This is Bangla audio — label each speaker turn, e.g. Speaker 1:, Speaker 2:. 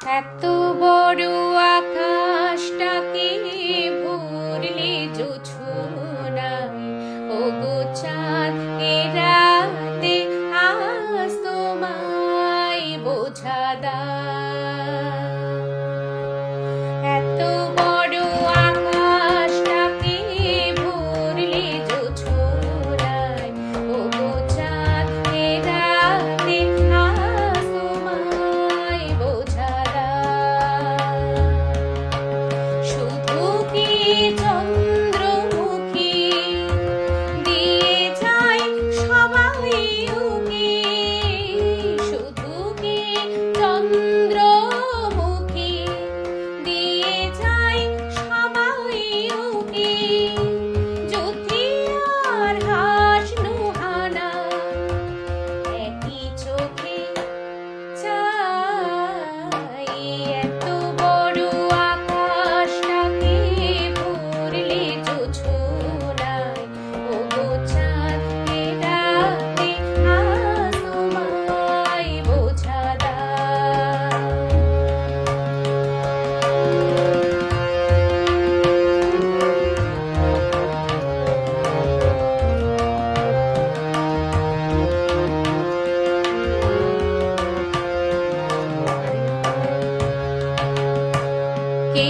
Speaker 1: এত বড় আকাশটাকে ভরলে জোছনায়, ওগো চাঁদ এ রাতে আজ তোমায় বোঝা দায়। এত বড় আকাশটাকে ভরলে জোছনায়, ওগো চাঁদ এ রাতে আজ তোমায় বোঝা দায়। শুধু কি চন্দ্রমুখী দিয়ে যায় সবাই উকি, শুধু কি চন্দ্রমুখী দিয়ে যায় সবাই উকি, জ্যোতি আর হাস নুহানা একই চোখে চাই। এত বড় আকাশটাকে ভরলে জোছনায়, ওগো চাঁদ এ রাতে আজ তোমায় বোঝা দায়। কে